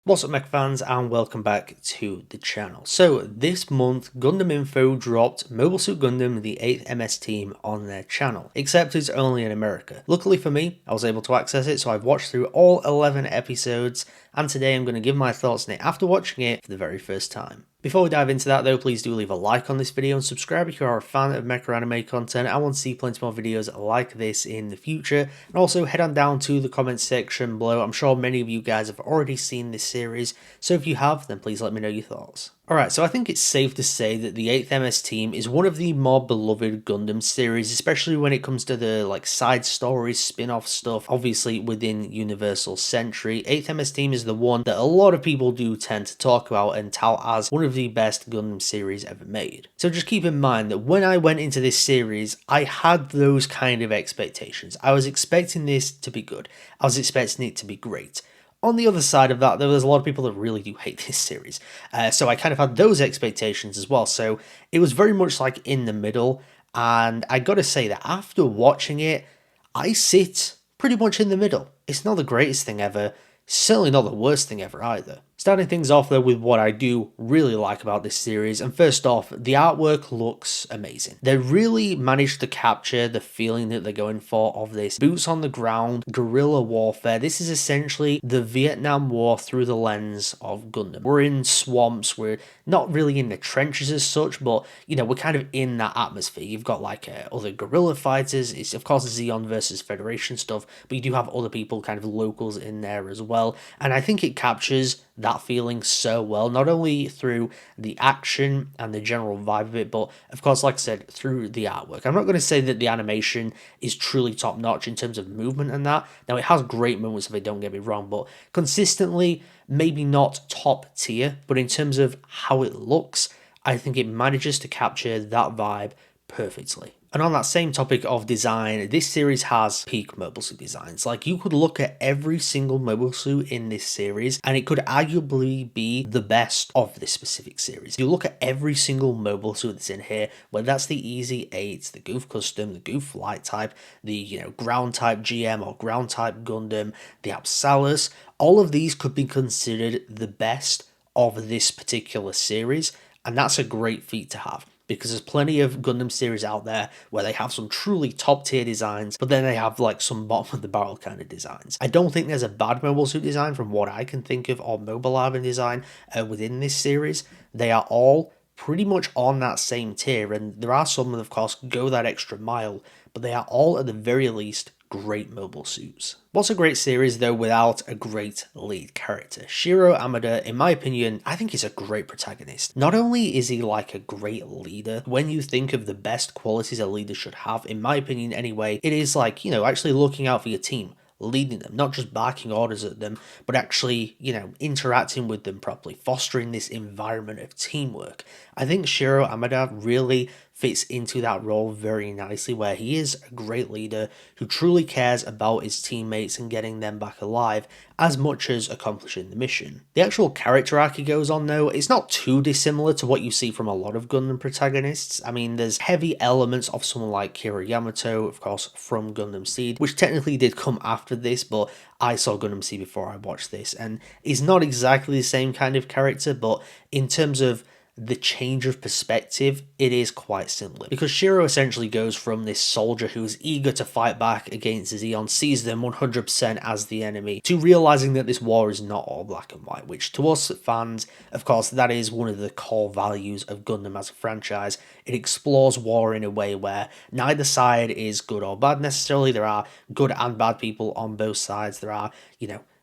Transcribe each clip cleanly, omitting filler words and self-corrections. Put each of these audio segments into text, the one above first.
What's up, Mecha fans, and welcome back to the channel. So this month, Gundam Info dropped Mobile Suit Gundam, the 8th MS team, on their channel, except it's only in America. Luckily for me, I was able to access it, so I've watched through all 11 episodes, and today I'm going to give my thoughts on it after watching it for the very first time. Before we dive into that though, please do leave a like on this video and subscribe if you are a fan of mecha anime content and want to see plenty more videos like this in the future. And also head on down to the comments section below. I'm sure many of you guys have already seen this series, so if you have, then please let me know your thoughts. Alright, so I think it's safe to say that the 8th MS team is one of the more beloved Gundam series, especially when it comes to the side stories, spin-off stuff, obviously within Universal Century. 8th MS team is the one that a lot of people do tend to talk about and tout as one of the best Gundam series ever made. So just keep in mind that when I went into this series, I had those kind of expectations. I was expecting this to be good. I was expecting it to be great. On the other side of that, there was a lot of people that really do hate this series. So I kind of had those expectations as well. So it was very much like in the middle. And I gotta say that after watching it, I sit pretty much in the middle. It's not the greatest thing ever. Certainly not the worst thing ever either. Starting things off though with what I do really like about this series, and first off, the artwork looks amazing. They really managed to capture the feeling that they're going for of this boots on the ground, guerrilla warfare. This is essentially the Vietnam War through the lens of Gundam. We're in swamps, we're not really in the trenches as such, but you know, we're kind of in that atmosphere. You've got other guerrilla fighters, it's of course Zeon versus Federation stuff, but you do have other people, kind of locals in there as well, and I think it captures that feeling so well, not only through the action and the general vibe of it, but of course, like I said, through the artwork. I'm not going to say that the animation is truly top notch in terms of movement and that. Now, it has great moments of it, don't get me wrong, but consistently, maybe not top tier, but in terms of how it looks, I think it manages to capture that vibe perfectly. And on that same topic of design, this series has peak mobile suit designs. Like, you could look at every single mobile suit in this series, and it could arguably be the best of this specific series. You look at every single mobile suit that's in here, whether that's the Easy 8, the Gouf Custom, the Gouf Light type, the ground type GM or ground type Gundam, the Apsalis, all of these could be considered the best of this particular series, and that's a great feat to have. Because there's plenty of Gundam series out there where they have some truly top tier designs, but then they have some bottom of the barrel kind of designs. I don't think there's a bad mobile suit design from what I can think of, or mobile armor design within this series. They are all pretty much on that same tier, and there are some that of course go that extra mile, but they are all at the very least great mobile suits. What's a great series though without a great lead character? Shiro Amada, in my opinion, I think he's a great protagonist. Not only is he like a great leader, when you think of the best qualities a leader should have, in my opinion anyway, it is actually looking out for your team, leading them, not just barking orders at them, but actually, interacting with them properly, fostering this environment of teamwork. I think Shiro Amada really fits into that role very nicely, where he is a great leader who truly cares about his teammates and getting them back alive as much as accomplishing the mission. The actual character arc he goes on though, it's not too dissimilar to what you see from a lot of Gundam protagonists. I mean, there's heavy elements of someone like Kira Yamato, of course, from Gundam Seed, which technically did come after this, but I saw Gundam Seed before I watched this, and he's not exactly the same kind of character, but in terms of the change of perspective, it is quite similar. Because Shiro essentially goes from this soldier who's eager to fight back against Zeon, sees them 100% as the enemy, to realizing that this war is not all black and white, which to us fans, of course, that is one of the core values of Gundam as a franchise. It explores war in a way where neither side is good or bad necessarily. There are good and bad people on both sides. There are,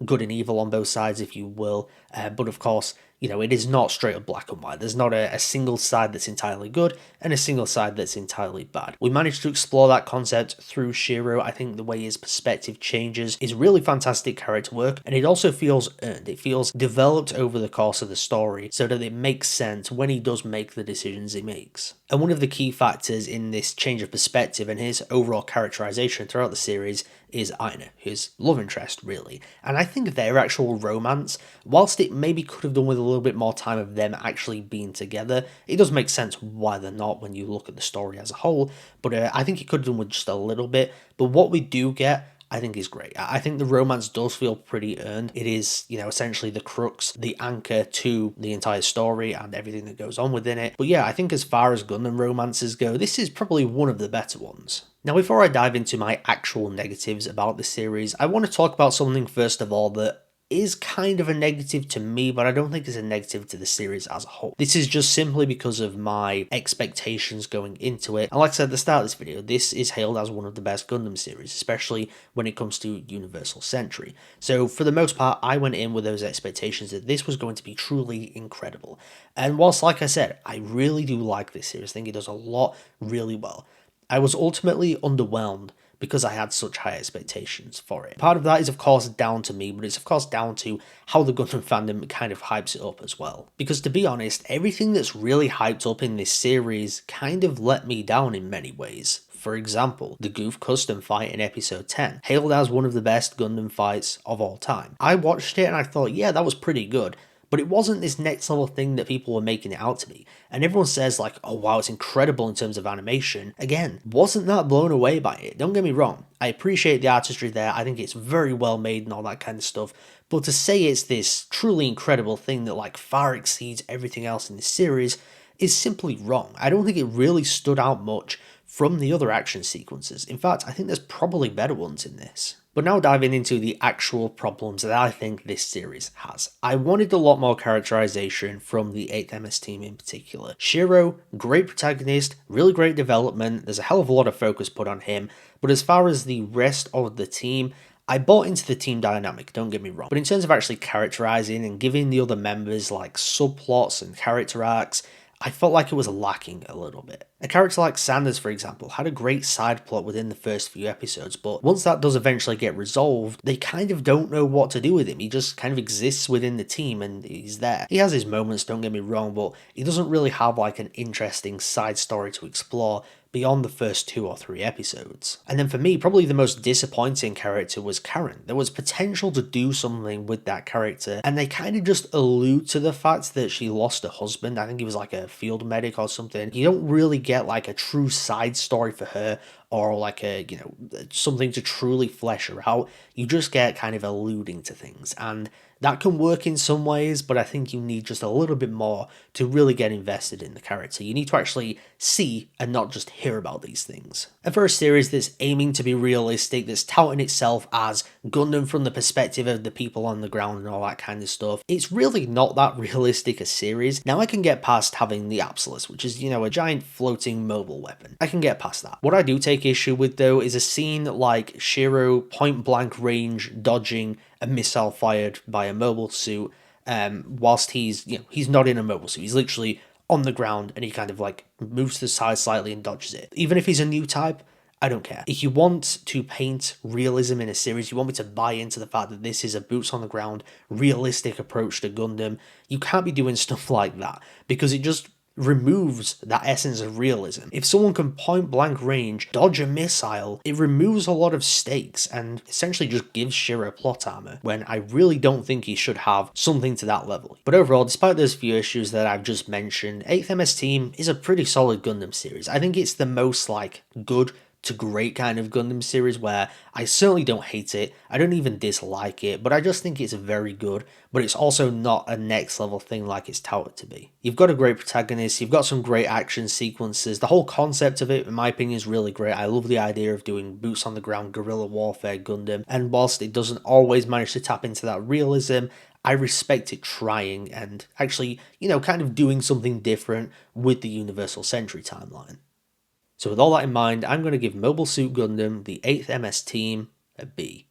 good and evil on both sides, if you will. But of course, it is not straight up black and white. There's not a single side that's entirely good and a single side that's entirely bad. We managed to explore that concept through Shiro. I think the way his perspective changes is really fantastic character work, and it also feels earned. It feels developed over the course of the story so that it makes sense when he does make the decisions he makes. And one of the key factors in this change of perspective and his overall characterization throughout the series is Aina, his love interest, really. And I think their actual romance, whilst it maybe could have done with a little bit more time of them actually being together, it does make sense why they're not when you look at the story as a whole, but I think it could have done with just a little bit. But what we do get, I think is great. I think the romance does feel pretty earned. It is, you know, essentially the crux, the anchor to the entire story and everything that goes on within it. But yeah, I think as far as Gundam romances go, this is probably one of the better ones. Now, before I dive into my actual negatives about the series, I want to talk about something first of all that is kind of a negative to me, but I don't think it's a negative to the series as a whole. This is just simply because of my expectations going into it. And like I said at the start of this video, this is hailed as one of the best Gundam series, especially when it comes to Universal Century. So for the most part, I went in with those expectations that this was going to be truly incredible. And whilst, like I said, I really do like this series, I think it does a lot really well, I was ultimately underwhelmed because I had such high expectations for it. Part of that is of course down to me, but it's of course down to how the Gundam fandom kind of hypes it up as well. Because to be honest, everything that's really hyped up in this series kind of let me down in many ways. For example, the Gouf custom fight in episode 10, hailed as one of the best Gundam fights of all time. I watched it and I thought, yeah, that was pretty good. But it wasn't this next level thing that people were making it out to be. And everyone says like, oh wow, it's incredible in terms of animation. Again, wasn't that blown away by it. Don't get me wrong. I appreciate the artistry there. I think it's very well made and all that kind of stuff. But to say it's this truly incredible thing that like far exceeds everything else in this series is simply wrong. I don't think it really stood out much from the other action sequences. In fact, I think there's probably better ones in this. But now diving into the actual problems that I think this series has. I wanted a lot more characterization from the 8th MS team in particular. Shiro, great protagonist, really great development, there's a hell of a lot of focus put on him, but as far as the rest of the team, I bought into the team dynamic, don't get me wrong, but in terms of actually characterizing and giving the other members like subplots and character arcs, I felt like it was lacking a little bit. A character like Sanders, for example, had a great side plot within the first few episodes, but once that does eventually get resolved, they kind of don't know what to do with him. He just kind of exists within the team and he's there. He has his moments, don't get me wrong, but he doesn't really have like an interesting side story to explore beyond the first 2 or 3 episodes. And then for me, probably the most disappointing character was Karen. There was potential to do something with that character, and they kind of just allude to the fact that she lost a husband. I think he was like a field medic or something. You don't really get like a true side story for her, or like a, you know, something to truly flesh her out. You just get kind of alluding to things, and that can work in some ways, but I think you need just a little bit more to really get invested in the character. You need to actually see and not just hear about these things. And for a series that's aiming to be realistic, that's touting itself as Gundam from the perspective of the people on the ground and all that kind of stuff, it's really not that realistic a series. Now I can get past having the Absolus, which is, you know, a giant floating mobile weapon. I can get past that. What I do take issue with though is a scene like Shiro point blank range dodging a missile fired by a mobile suit, whilst he's not in a mobile suit. He's literally on the ground and he kind of like moves to the side slightly and dodges it. Even if he's a new type, I don't care. If you want to paint realism in a series, you want me to buy into the fact that this is a boots on the ground, realistic approach to Gundam, you can't be doing stuff like that, because it just removes that essence of realism. If someone can point blank range dodge a missile, it removes a lot of stakes and essentially just gives Shiro plot armor, when I really don't think he should have something to that level. But overall, despite those few issues that I've just mentioned, 8th MS Team is a pretty solid Gundam series. I think it's the most like good to great kind of Gundam series where I certainly don't hate it, I don't even dislike it, but I just think it's very good, but it's also not a next level thing like it's touted to be. You've got a great protagonist, you've got some great action sequences, the whole concept of it in my opinion is really great. I love the idea of doing boots on the ground guerrilla warfare Gundam, and whilst it doesn't always manage to tap into that realism, I respect it trying and actually, you know, kind of doing something different with the Universal Century timeline. So with all that in mind, I'm going to give Mobile Suit Gundam, the 8th MS Team, a B.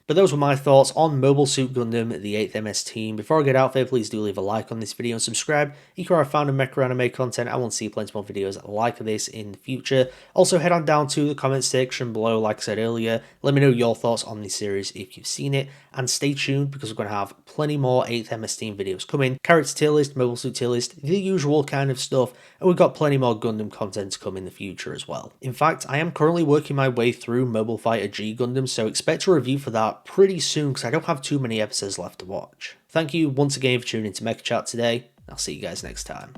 But those were my thoughts on Mobile Suit Gundam, the 8th MS Team. Before I get out there, please do leave a like on this video and subscribe. If you are a fan of Mecha anime content, I want to see plenty more videos like this in the future. Also, head on down to the comment section below, like I said earlier. Let me know your thoughts on this series if you've seen it. And stay tuned because we're going to have plenty more 8th MS Team videos coming. Character tier list, Mobile Suit tier list, the usual kind of stuff. And we've got plenty more Gundam content to come in the future as well. In fact, I am currently working my way through Mobile Fighter G Gundam, so expect a review for that pretty soon because I don't have too many episodes left to watch. Thank you once again for tuning into Mecha Chat today. I'll see you guys next time.